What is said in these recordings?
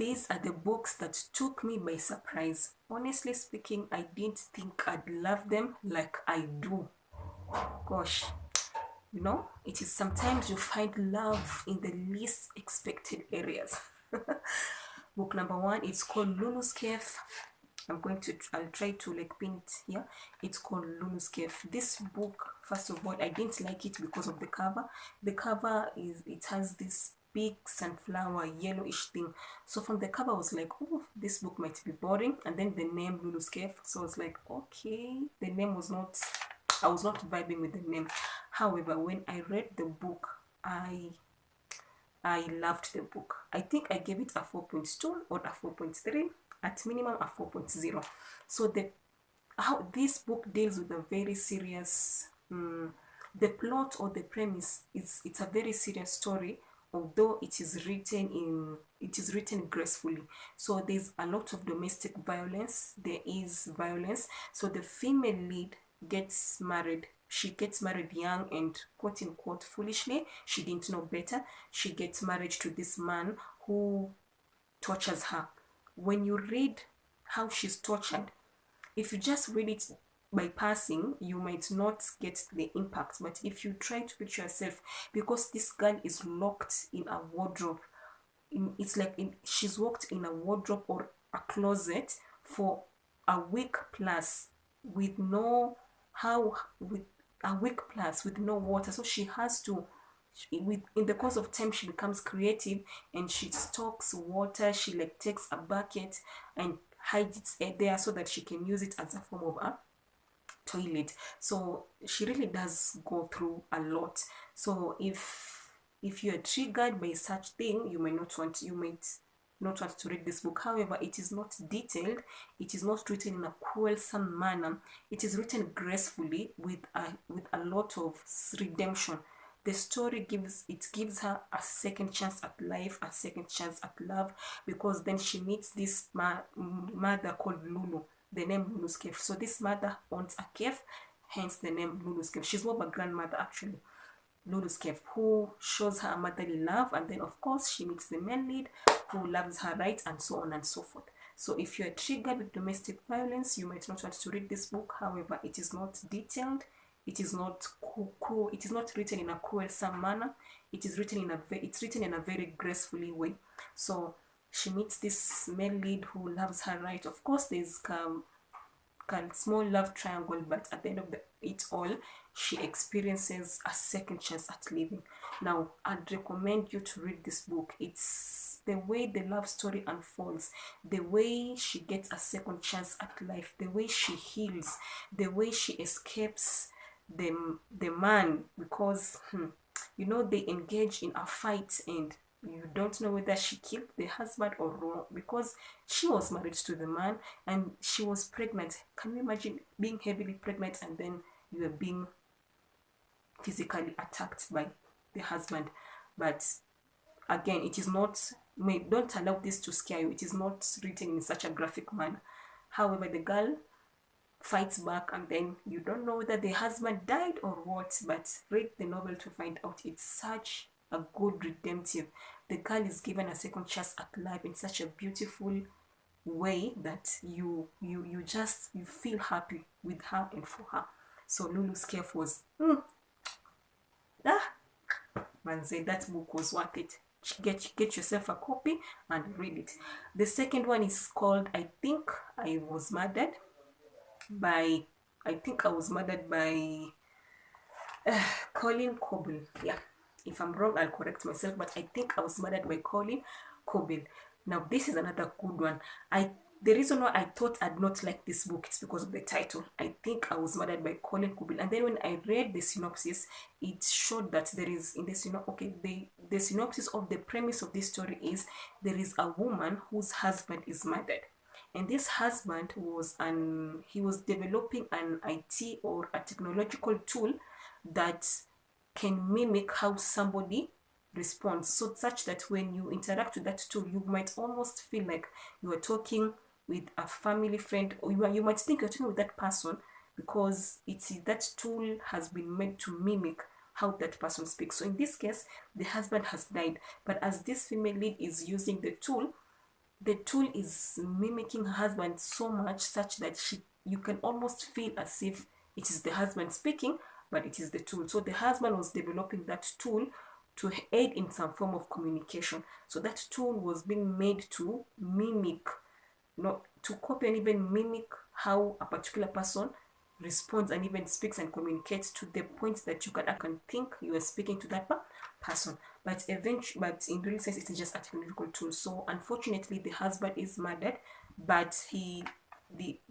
these are the books that took me by surprise. Honestly speaking, I didn't think I'd love them like I do. Gosh, you know, it is sometimes you find love in the least expected areas. Book number one, it's called Lulu's Cave. I'll try to like pin it here. It's called Lulu's Cave. This book, first of all, I didn't like it because of the cover. The cover it has this big sunflower yellowish thing. So from the cover I was like, oh, this book might be boring. And then the name Lulu's Cave. So I was like, okay, the name was not, I was not vibing with the name. However, when I read the book, I loved the book. I think I gave it a 4.2 or a 4.3, at minimum a 4.0. So how this book deals with a very serious, the plot or the premise is, it's a very serious story, although it is written gracefully. So there's a lot of domestic violence. There is violence. So the female lead gets married. She gets married young and quote unquote foolishly. She didn't know better. She gets married to this man who tortures her. When you read how she's tortured, if you just read it by passing, you might not get the impact. But if you try to picture yourself, because this girl is locked in a wardrobe, it's like she's locked in a wardrobe or a closet for a week plus, with no how with a week plus with no water. So she has to, in the course of time, she becomes creative and she stocks water. She like takes a bucket and hides it there so that she can use it as a form of a toilet. So she really does go through a lot. So if you are triggered by such thing, you might not want to read this book. However, it is not detailed. It is not written in a quarrelsome manner. It is written gracefully with a lot of redemption. The story gives her a second chance at life, a second chance at love, because then she meets this mother called Lulu, the name Lulu's Cave. So this mother owns a cave, hence the name Lulu's Cave. She's more of a grandmother actually. Lulu's Cave, who shows her motherly love, and then of course she meets the male lead who loves her right, and so on and so forth. So if you're triggered with domestic violence, you might not want to read this book. However, it is not detailed. It is not cool. It is not written in a quarrelsome manner. It's written in a very gracefully way. So she meets this male lead who loves her right. Of course, there's small love triangle, but at the end of it all, she experiences a second chance at living. Now, I'd recommend you to read this book. It's the way the love story unfolds, the way she gets a second chance at life, the way she heals, the way she escapes the man, because you know, they engage in a fight and you don't know whether she killed the husband or not, because she was married to the man and she was pregnant. Can you imagine being heavily pregnant and then you are being physically attacked by the husband? But again, it is not, don't allow this to scare you. It is not written in such a graphic manner. However, the girl fights back and then you don't know whether the husband died or what, but read the novel to find out. It's such a good redemptive. The girl is given a second chance at life in such a beautiful way that you feel happy with her and for her. So Lulu's Cave was manze, that book was worth it. Get yourself a copy and read it. The second one is called I Think I Was Murdered by Colin Coble. Yeah, if I'm wrong, I'll correct myself, but I think I Was Murdered by Colin Coble. Now, this is another good one. The reason why I thought I'd not like this book is because of the title. I Think I Was Murdered by Colin Coble. And then when I read the synopsis, it showed that there is in the the synopsis of the premise of this story is there is a woman whose husband is murdered. And this husband was developing an IT or a technological tool that can mimic how somebody responds, so such that when you interact with that tool, you might almost feel like you are talking with a family friend, or you might think you're talking with that person, because that tool has been made to mimic how that person speaks. So in this case, the husband has died, but as this female lead is using the tool, the tool is mimicking her husband so much, such that you can almost feel as if it is the husband speaking, but it is the tool. So the husband was developing that tool to aid in some form of communication. So that tool was being made to mimic, not to copy and even mimic how a particular person responds and even speaks and communicates, to the point that you can think you are speaking to that person. But eventually, but in real sense, it's just a technological tool. So unfortunately, the husband is murdered, but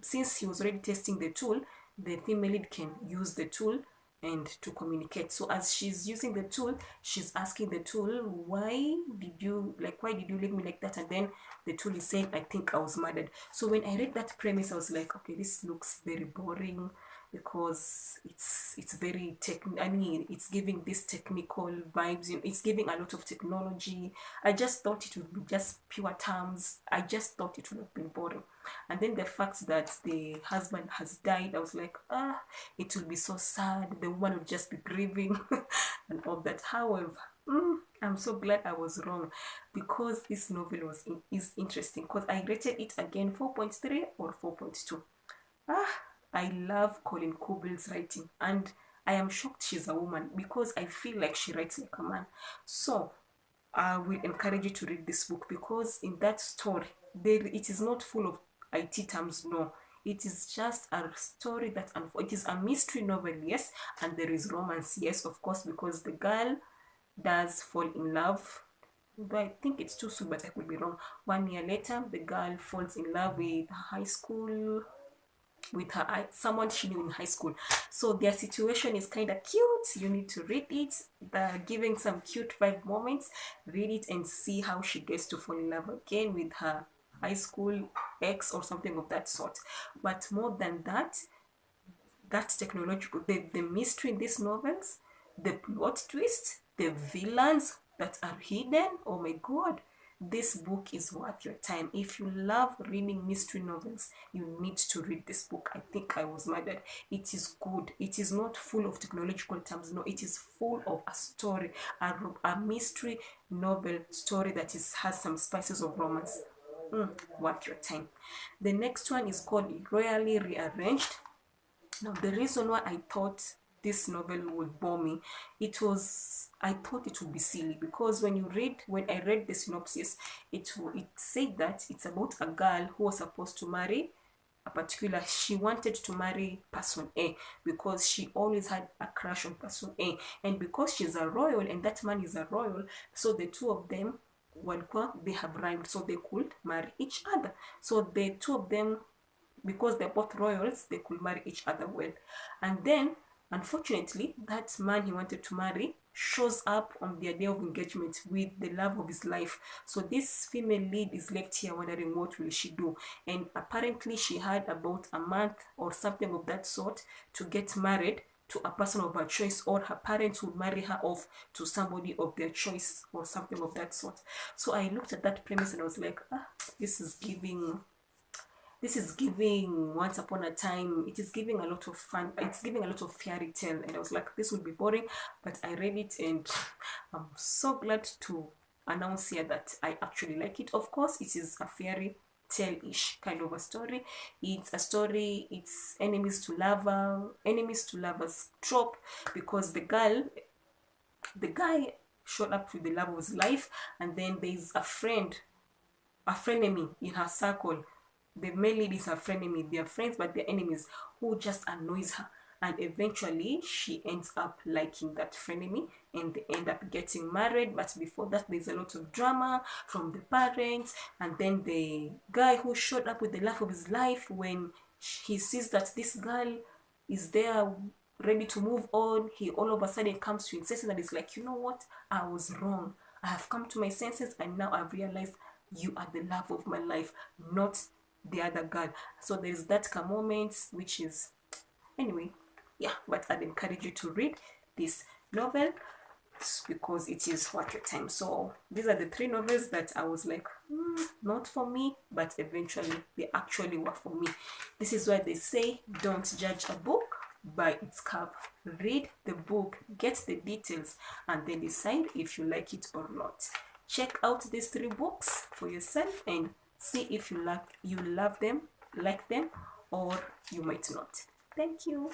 since he was already testing the tool, the female lead can use the tool and to communicate. So as she's using the tool, she's asking the tool, why did you leave me like that? And then the tool is saying, I think I was murdered. So when I read that premise, I was like, okay, this looks very boring, because it's very I mean, it's giving this technical vibes, it's giving a lot of technology. I just thought it would be just pure terms. I just thought it would have been boring. And then the fact that the husband has died, I was like, it will be so sad. The woman will just be grieving and all that. However, I'm so glad I was wrong, because this novel is interesting, because I rated it again 4.3 or 4.2. I love Colin Kubel's writing, and I am shocked she's a woman, because I feel like she writes like a man. So I will encourage you to read this book, because in that story, it is not full of IT terms, no. It is just a story it is a mystery novel, yes, and there is romance, yes, of course, because the girl does fall in love. Though I think it's too soon, but I could be wrong. 1 year later, the girl falls in love with high school, with her someone she knew in high school. So their situation is kind of cute. You need to read it. They're giving some cute vibe moments. Read it and see how she gets to fall in love again with her high school ex or something of that sort. But more than that, that's technological. The mystery in these novels, the plot twist, the villains that are hidden. Oh my god. This book is worth your time. If you love reading mystery novels, you need to read this book. I think I was murdered. It is good. It is not full of technological terms. No, it is full of a story, a mystery novel story that has some spices of romance. Worth your time. The next one is called Royally Rearranged. Now, the reason why I thought this novel would bore me, I thought it would be silly, because when I read the synopsis, it said that it's about a girl who was supposed to marry she wanted to marry person A, because she always had a crush on person A, and because she's a royal and that man is a royal, so the two of them, they have rhymed, so they could marry each other. So the two of them, because they're both royals, they could marry each other well. And then, unfortunately, that man he wanted to marry shows up on their day of engagement with the love of his life. So this female lead is left here wondering what will she do. And apparently she had about a month or something of that sort to get married to a person of her choice, or her parents would marry her off to somebody of their choice or something of that sort. So I looked at that premise and I was like, this is giving once upon a time. It is giving a lot of fun. It's giving a lot of fairy tale, and I was like, this would be boring. But I read it, and I'm so glad to announce here that I actually like it. Of course, it is a fairy tale-ish kind of a story. It's a story, it's enemies to lovers trope, because the guy showed up with the love of his life, and then there's a frenemy in her circle. The male lead is her frenemy. They are friends, but they're enemies, who just annoys her. And eventually, she ends up liking that frenemy, and they end up getting married. But before that, there's a lot of drama from the parents. And then the guy who showed up with the love of his life, when he sees that this girl is there ready to move on, he all of a sudden comes to his senses and is like, you know what? I was wrong. I have come to my senses, and now I've realized you are the love of my life, not the other girl. So there's that moment, which is, anyway, yeah. But I'd encourage you to read this novel, because it is worth your time. So these are the three novels that I was like, not for me, but eventually they actually were for me. This is why they say, don't judge a book by its cover. Read the book, get the details, and then decide if you like it or not. Check out these three books for yourself and See if you love them, or you might not. Thank you.